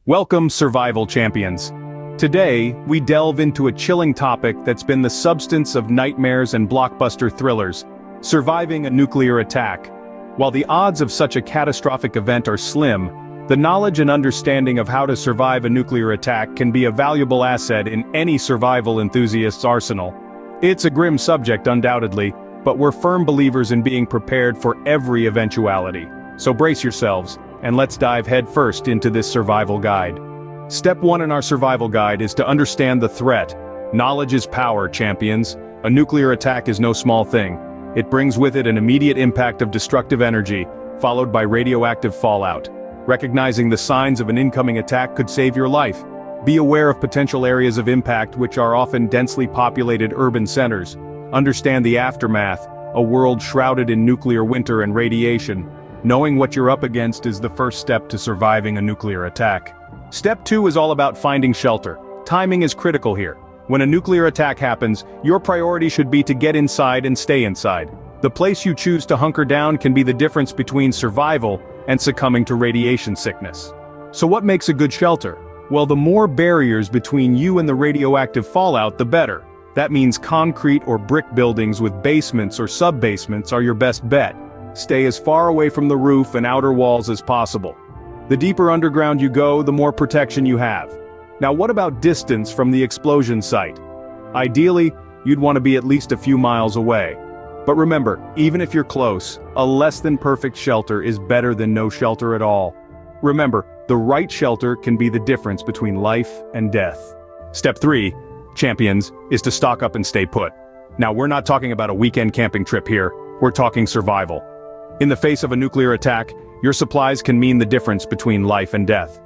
Welcome, survival champions. Today, we delve into a chilling topic that's been the substance of nightmares and blockbuster thrillers: surviving a nuclear attack. While the odds of such a catastrophic event are slim, the knowledge and understanding of how to survive a nuclear attack can be a valuable asset in any survival enthusiast's arsenal. It's a grim subject, undoubtedly, but we're firm believers in being prepared for every eventuality. So brace yourselves, and let's dive headfirst into this survival guide. Step 1 in our survival guide is to understand the threat. Knowledge is power, champions. A nuclear attack is no small thing. It brings with it an immediate impact of destructive energy, followed by radioactive fallout. Recognizing the signs of an incoming attack could save your life. Be aware of potential areas of impact, which are often densely populated urban centers. Understand the aftermath, a world shrouded in nuclear winter and radiation. Knowing what you're up against is the first step to surviving a nuclear attack. Step 2 is all about finding shelter. Timing is critical here. When a nuclear attack happens, your priority should be to get inside and stay inside. The place you choose to hunker down can be the difference between survival and succumbing to radiation sickness. So what makes a good shelter? Well, the more barriers between you and the radioactive fallout, the better. That means concrete or brick buildings with basements or sub-basements are your best bet. Stay as far away from the roof and outer walls as possible. The deeper underground you go, the more protection you have. Now, what about distance from the explosion site? Ideally, you'd want to be at least a few miles away. But remember, even if you're close, a less than perfect shelter is better than no shelter at all. Remember, the right shelter can be the difference between life and death. Step 3, champions, is to stock up and stay put. Now, we're not talking about a weekend camping trip here, we're talking survival. In the face of a nuclear attack, your supplies can mean the difference between life and death.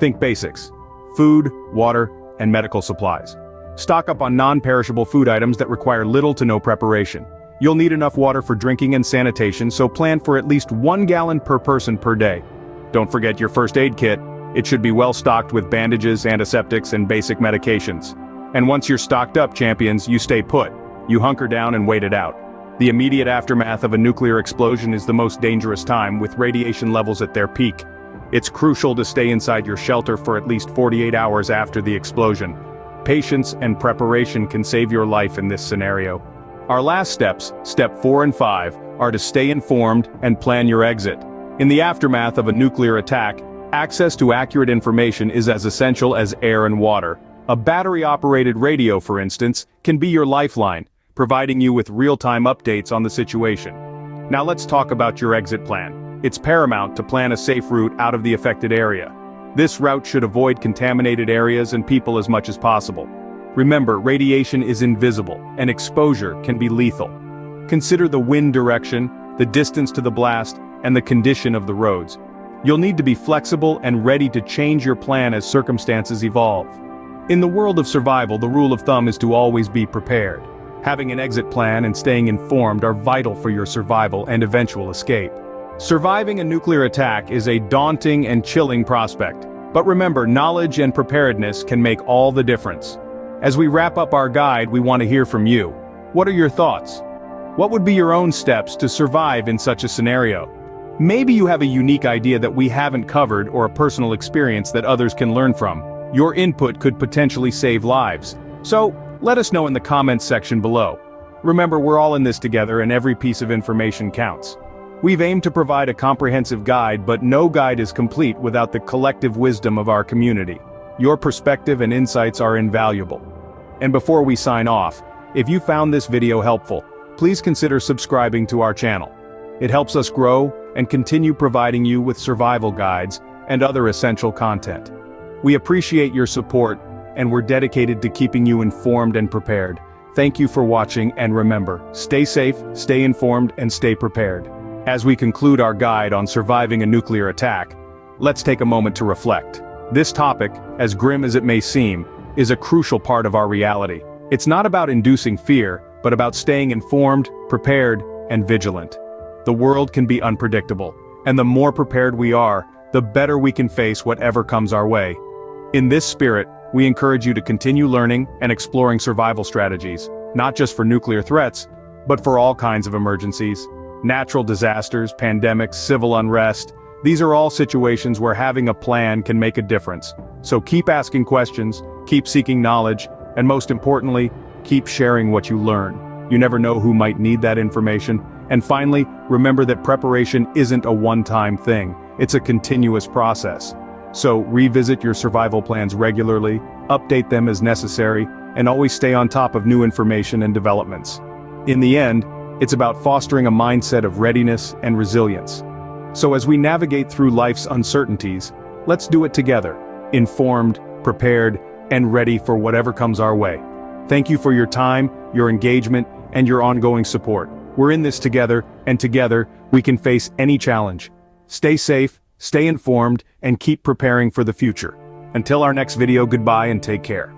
Think basics: food, water, and medical supplies. Stock up on non-perishable food items that require little to no preparation. You'll need enough water for drinking and sanitation, so plan for at least 1 gallon per person per day. Don't forget your first aid kit. It should be well stocked with bandages, antiseptics, and basic medications. And once you're stocked up, champions, you stay put. You hunker down and wait it out. The immediate aftermath of a nuclear explosion is the most dangerous time, with radiation levels at their peak. It's crucial to stay inside your shelter for at least 48 hours after the explosion. Patience and preparation can save your life in this scenario. Our last steps, step 4 and 5, are to stay informed and plan your exit. In the aftermath of a nuclear attack, access to accurate information is as essential as air and water. A battery-operated radio, for instance, can be your lifeline, providing you with real-time updates on the situation. Now let's talk about your exit plan. It's paramount to plan a safe route out of the affected area. This route should avoid contaminated areas and people as much as possible. Remember, radiation is invisible, and exposure can be lethal. Consider the wind direction, the distance to the blast, and the condition of the roads. You'll need to be flexible and ready to change your plan as circumstances evolve. In the world of survival, the rule of thumb is to always be prepared. Having an exit plan and staying informed are vital for your survival and eventual escape. Surviving a nuclear attack is a daunting and chilling prospect, but remember, knowledge and preparedness can make all the difference. As we wrap up our guide, we want to hear from you. What are your thoughts? What would be your own steps to survive in such a scenario? Maybe you have a unique idea that we haven't covered or a personal experience that others can learn from. Your input could potentially save lives. So, let us know in the comments section below. Remember, we're all in this together and every piece of information counts. We've aimed to provide a comprehensive guide, but no guide is complete without the collective wisdom of our community. Your perspective and insights are invaluable. And before we sign off, if you found this video helpful, please consider subscribing to our channel. It helps us grow and continue providing you with survival guides and other essential content. We appreciate your support, and we're dedicated to keeping you informed and prepared. Thank you for watching, and remember, stay safe, stay informed, and stay prepared. As we conclude our guide on surviving a nuclear attack, let's take a moment to reflect. This topic, as grim as it may seem, is a crucial part of our reality. It's not about inducing fear, but about staying informed, prepared, and vigilant. The world can be unpredictable, and the more prepared we are, the better we can face whatever comes our way. In this spirit, we encourage you to continue learning and exploring survival strategies, not just for nuclear threats, but for all kinds of emergencies. Natural disasters, pandemics, civil unrest, These are all situations where having a plan can make a difference. So keep asking questions, keep seeking knowledge, and most importantly, keep sharing what you learn. You never know who might need that information. And finally, remember that preparation isn't a one-time thing. It's a continuous process. So revisit your survival plans regularly, update them as necessary, and always stay on top of new information and developments. In the end, it's about fostering a mindset of readiness and resilience. So as we navigate through life's uncertainties, let's do it together, informed, prepared, and ready for whatever comes our way. Thank you for your time, your engagement, and your ongoing support. We're in this together, and together, we can face any challenge. Stay safe, stay informed, and keep preparing for the future. Until our next video, goodbye and take care.